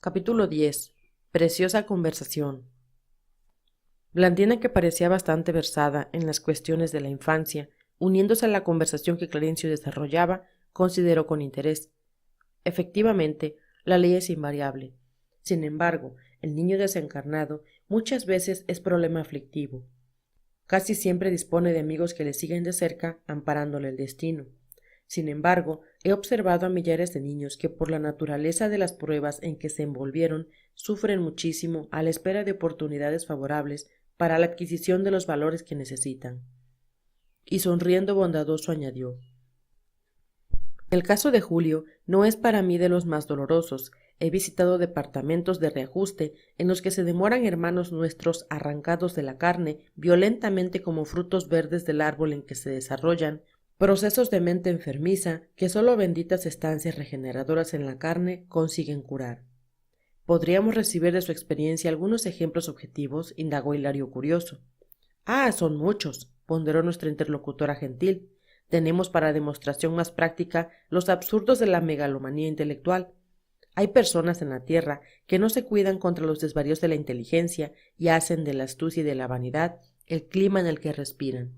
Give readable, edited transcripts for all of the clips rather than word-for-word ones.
Capítulo 10. Preciosa conversación. Blandina, que parecía bastante versada en las cuestiones de la infancia, uniéndose a la conversación que Clarencio desarrollaba, consideró con interés. Efectivamente, la ley es invariable. Sin embargo, el niño desencarnado muchas veces es problema aflictivo. Casi siempre dispone de amigos que le siguen de cerca, amparándole el destino. Sin embargo, he observado a millares de niños que por la naturaleza de las pruebas en que se envolvieron sufren muchísimo a la espera de oportunidades favorables para la adquisición de los valores que necesitan. Y sonriendo bondadoso añadió: el caso de Julio no es para mí de los más dolorosos. He visitado departamentos de reajuste en los que se demoran hermanos nuestros arrancados de la carne violentamente como frutos verdes del árbol en que se desarrollan, procesos de mente enfermiza que sólo benditas estancias regeneradoras en la carne consiguen curar. ¿Podríamos recibir de su experiencia algunos ejemplos objetivos?, indagó Hilario curioso. Son muchos, ponderó nuestra interlocutora gentil. Tenemos para demostración más práctica los absurdos de la megalomanía intelectual. Hay personas en la tierra que no se cuidan contra los desvaríos de la inteligencia y hacen de la astucia y de la vanidad el clima en el que respiran.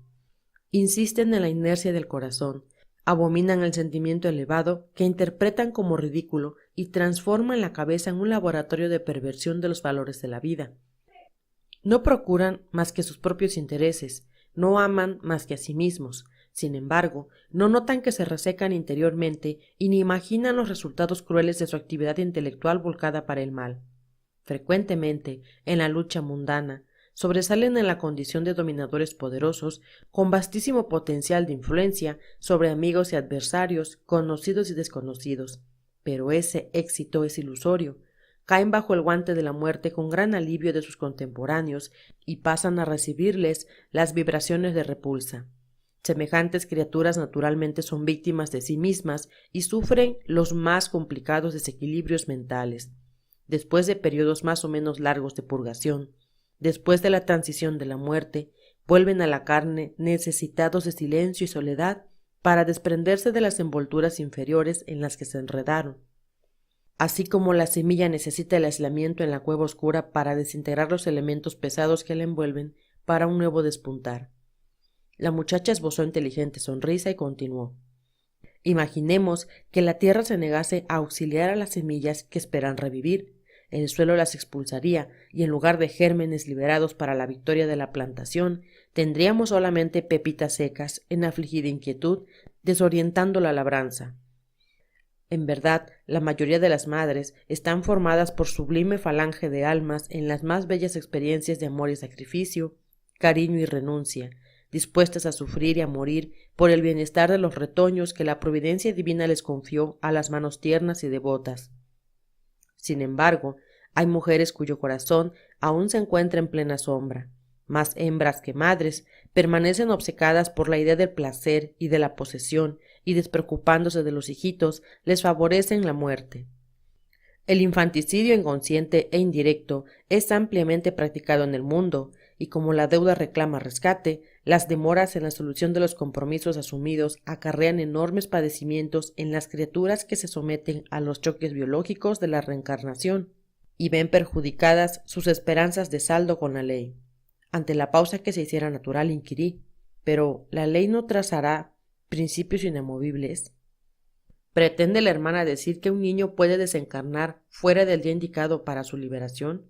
Insisten en la inercia del corazón, abominan el sentimiento elevado que interpretan como ridículo y transforman la cabeza en un laboratorio de perversión de los valores de la vida. No procuran más que sus propios intereses, no aman más que a sí mismos. Sin embargo, no notan que se resecan interiormente y ni imaginan los resultados crueles de su actividad intelectual volcada para el mal. Frecuentemente, en la lucha mundana, sobresalen en la condición de dominadores poderosos con vastísimo potencial de influencia sobre amigos y adversarios, conocidos y desconocidos. Pero ese éxito es ilusorio. Caen bajo el guante de la muerte con gran alivio de sus contemporáneos y pasan a recibirles las vibraciones de repulsa. Semejantes criaturas naturalmente son víctimas de sí mismas y sufren los más complicados desequilibrios mentales. Después de periodos más o menos largos de purgación, después de la transición de la muerte, vuelven a la carne necesitados de silencio y soledad para desprenderse de las envolturas inferiores en las que se enredaron. Así como la semilla necesita el aislamiento en la cueva oscura para desintegrar los elementos pesados que la envuelven para un nuevo despuntar. La muchacha esbozó inteligente sonrisa y continuó: imaginemos que la tierra se negase a auxiliar a las semillas que esperan revivir. El suelo las expulsaría y en lugar de gérmenes liberados para la victoria de la plantación, tendríamos solamente pepitas secas en afligida inquietud, desorientando la labranza. En verdad, la mayoría de las madres están formadas por sublime falange de almas en las más bellas experiencias de amor y sacrificio, cariño y renuncia, dispuestas a sufrir y a morir por el bienestar de los retoños que la providencia divina les confió a las manos tiernas y devotas. Sin embargo, hay mujeres cuyo corazón aún se encuentra en plena sombra. Más hembras que madres permanecen obcecadas por la idea del placer y de la posesión y, despreocupándose de los hijitos, les favorecen la muerte. El infanticidio inconsciente e indirecto es ampliamente practicado en el mundo, y como la deuda reclama rescate, las demoras en la solución de los compromisos asumidos acarrean enormes padecimientos en las criaturas que se someten a los choques biológicos de la reencarnación y ven perjudicadas sus esperanzas de saldo con la ley. Ante la pausa que se hiciera natural, inquirí: ¿pero la ley no trazará principios inamovibles? ¿Pretende la hermana decir que un niño puede desencarnar fuera del día indicado para su liberación?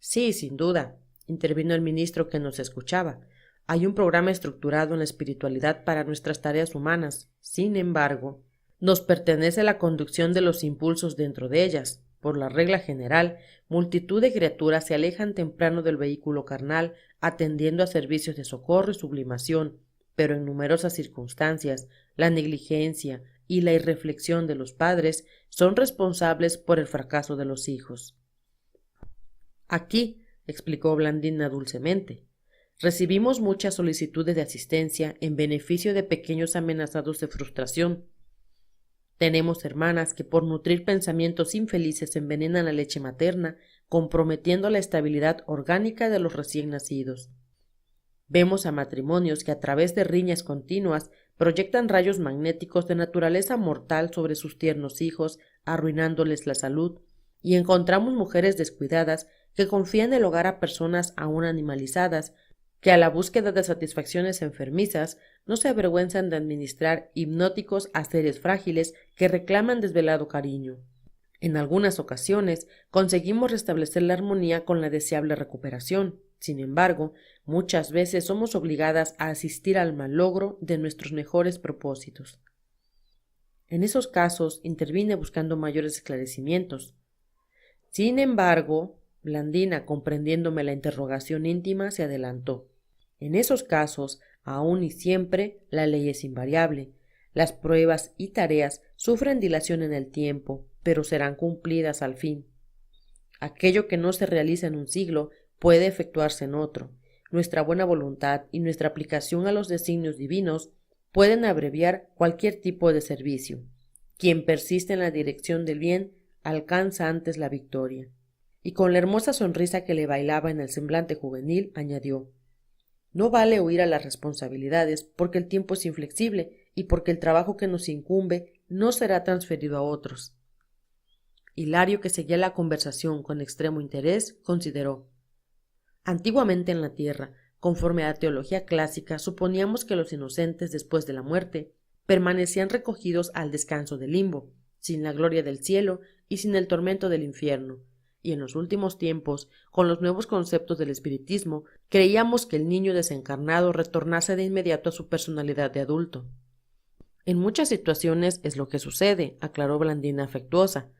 Sí, sin duda, intervino el ministro que nos escuchaba. Hay un programa estructurado en la espiritualidad para nuestras tareas humanas. Sin embargo, nos pertenece la conducción de los impulsos dentro de ellas. Por la regla general, multitud de criaturas se alejan temprano del vehículo carnal, atendiendo a servicios de socorro y sublimación, pero en numerosas circunstancias, la negligencia y la irreflexión de los padres son responsables por el fracaso de los hijos. Aquí, explicó Blandina dulcemente, recibimos muchas solicitudes de asistencia en beneficio de pequeños amenazados de frustración. Tenemos hermanas que por nutrir pensamientos infelices envenenan la leche materna, comprometiendo la estabilidad orgánica de los recién nacidos. Vemos a matrimonios que a través de riñas continuas proyectan rayos magnéticos de naturaleza mortal sobre sus tiernos hijos, arruinándoles la salud, y encontramos mujeres descuidadas que confían el hogar a personas aún animalizadas, que a la búsqueda de satisfacciones enfermizas no se avergüenzan de administrar hipnóticos a seres frágiles que reclaman desvelado cariño. En algunas ocasiones conseguimos restablecer la armonía con la deseable recuperación. Sin embargo, muchas veces somos obligadas a asistir al malogro de nuestros mejores propósitos. En esos casos intervine buscando mayores esclarecimientos. Sin embargo, Blandina, comprendiéndome la interrogación íntima, se adelantó. En esos casos, aún y siempre, la ley es invariable. Las pruebas y tareas sufren dilación en el tiempo, pero serán cumplidas al fin. Aquello que no se realiza en un siglo puede efectuarse en otro. Nuestra buena voluntad y nuestra aplicación a los designios divinos pueden abreviar cualquier tipo de servicio. Quien persiste en la dirección del bien alcanza antes la victoria. Y con la hermosa sonrisa que le bailaba en el semblante juvenil, añadió: no vale huir a las responsabilidades porque el tiempo es inflexible y porque el trabajo que nos incumbe no será transferido a otros. Hilario, que seguía la conversación con extremo interés, consideró: antiguamente en la tierra, conforme a la teología clásica, suponíamos que los inocentes, después de la muerte, permanecían recogidos al descanso del limbo, sin la gloria del cielo y sin el tormento del infierno, y en los últimos tiempos, con los nuevos conceptos del espiritismo, creíamos que el niño desencarnado retornase de inmediato a su personalidad de adulto. En muchas situaciones es lo que sucede, aclaró Blandina afectuosa.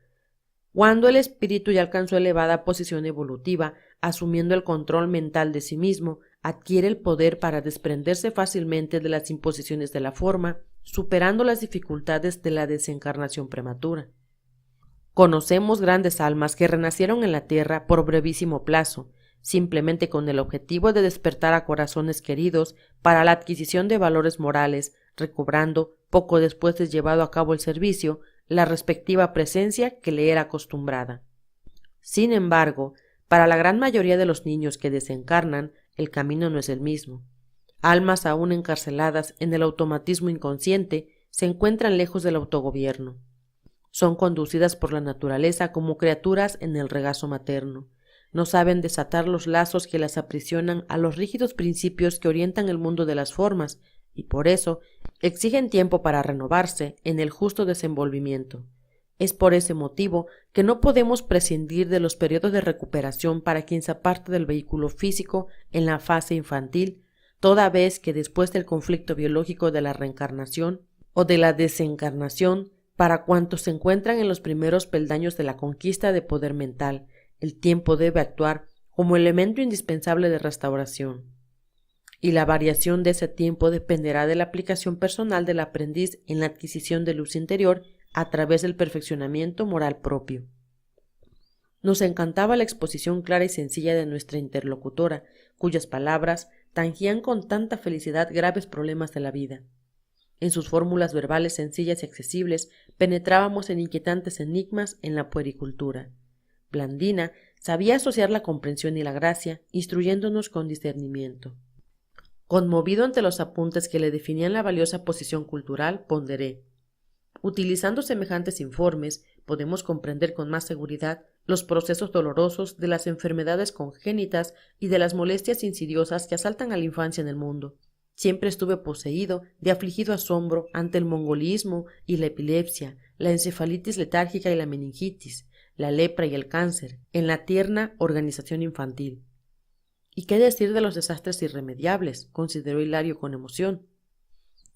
Cuando el espíritu ya alcanzó elevada posición evolutiva, asumiendo el control mental de sí mismo, adquiere el poder para desprenderse fácilmente de las imposiciones de la forma, superando las dificultades de la desencarnación prematura. Conocemos grandes almas que renacieron en la tierra por brevísimo plazo, simplemente con el objetivo de despertar a corazones queridos para la adquisición de valores morales, recobrando, poco después de llevado a cabo el servicio, la respectiva presencia que le era acostumbrada. Sin embargo, para la gran mayoría de los niños que desencarnan, el camino no es el mismo. Almas aún encarceladas en el automatismo inconsciente se encuentran lejos del autogobierno. Son conducidas por la naturaleza como criaturas en el regazo materno. No saben desatar los lazos que las aprisionan a los rígidos principios que orientan el mundo de las formas, y por eso exigen tiempo para renovarse en el justo desenvolvimiento. Es por ese motivo que no podemos prescindir de los periodos de recuperación para quien se aparte del vehículo físico en la fase infantil, toda vez que después del conflicto biológico de la reencarnación o de la desencarnación, para cuantos se encuentran en los primeros peldaños de la conquista de poder mental, el tiempo debe actuar como elemento indispensable de restauración. Y la variación de ese tiempo dependerá de la aplicación personal del aprendiz en la adquisición de luz interior a través del perfeccionamiento moral propio. Nos encantaba la exposición clara y sencilla de nuestra interlocutora, cuyas palabras tangían con tanta felicidad graves problemas de la vida. En sus fórmulas verbales sencillas y accesibles penetrábamos en inquietantes enigmas en la puericultura. Blandina sabía asociar la comprensión y la gracia, instruyéndonos con discernimiento. Conmovido ante los apuntes que le definían la valiosa posición cultural, ponderé: utilizando semejantes informes, podemos comprender con más seguridad los procesos dolorosos de las enfermedades congénitas y de las molestias insidiosas que asaltan a la infancia en el mundo. Siempre estuve poseído de afligido asombro ante el mongolismo y la epilepsia, la encefalitis letárgica y la meningitis, la lepra y el cáncer, en la tierna organización infantil. ¿Y qué decir de los desastres irremediables?, consideró Hilario con emoción.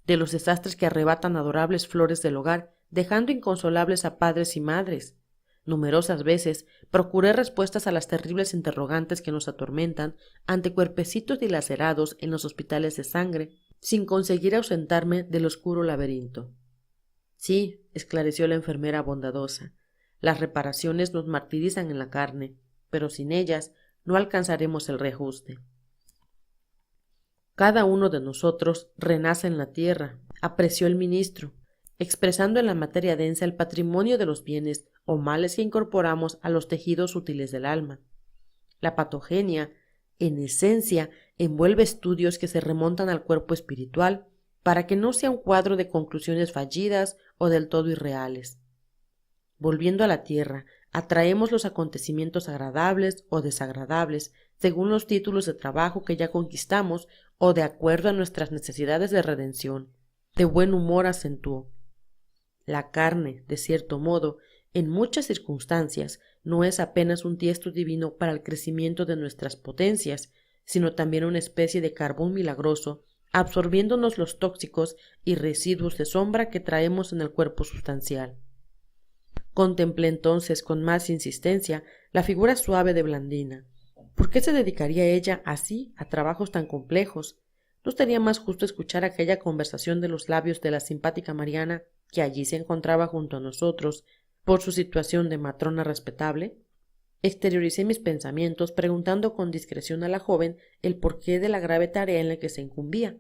De los desastres que arrebatan adorables flores del hogar, dejando inconsolables a padres y madres. Numerosas veces procuré respuestas a las terribles interrogantes que nos atormentan ante cuerpecitos dilacerados en los hospitales de sangre, sin conseguir ausentarme del oscuro laberinto. Sí, esclareció la enfermera bondadosa, las reparaciones nos martirizan en la carne, pero sin ellas no alcanzaremos el reajuste. Cada uno de nosotros renace en la tierra, apreció el ministro, expresando en la materia densa el patrimonio de los bienes o males que incorporamos a los tejidos sutiles del alma. La patogenia, en esencia, envuelve estudios que se remontan al cuerpo espiritual para que no sea un cuadro de conclusiones fallidas o del todo irreales. Volviendo a la tierra, Atraemos los acontecimientos agradables o desagradables según los títulos de trabajo que ya conquistamos o de acuerdo a nuestras necesidades de redención. De buen humor acentuó. La carne, de cierto modo, en muchas circunstancias, no es apenas un tiesto divino para el crecimiento de nuestras potencias, sino también una especie de carbón milagroso, absorbiéndonos los tóxicos y residuos de sombra que traemos en el cuerpo sustancial. Contemplé entonces con más insistencia la figura suave de Blandina. ¿Por qué se dedicaría ella así a trabajos tan complejos? ¿No sería más justo escuchar aquella conversación de los labios de la simpática Mariana, que allí se encontraba junto a nosotros, por su situación de matrona respetable? Exterioricé mis pensamientos preguntando con discreción a la joven el porqué de la grave tarea en la que se incumbía.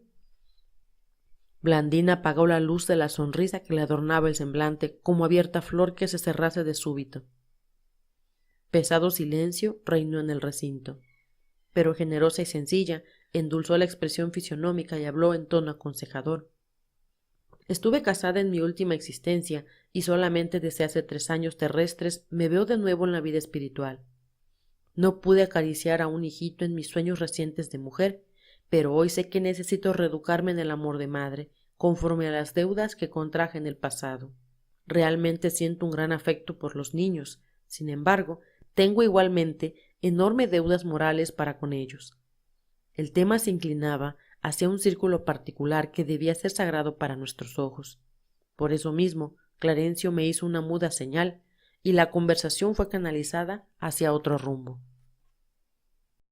Blandina apagó la luz de la sonrisa que le adornaba el semblante como abierta flor que se cerrase de súbito. Pesado silencio reinó en el recinto, pero generosa y sencilla endulzó la expresión fisionómica y habló en tono aconsejador. Estuve casada en mi última existencia y solamente desde hace 3 años terrestres me veo de nuevo en la vida espiritual. No pude acariciar a un hijito en mis sueños recientes de mujer, pero hoy sé que necesito reeducarme en el amor de madre, conforme a las deudas que contraje en el pasado. Realmente siento un gran afecto por los niños, sin embargo, tengo igualmente enormes deudas morales para con ellos. El tema se inclinaba hacia un círculo particular que debía ser sagrado para nuestros ojos. Por eso mismo, Clarencio me hizo una muda señal y la conversación fue canalizada hacia otro rumbo.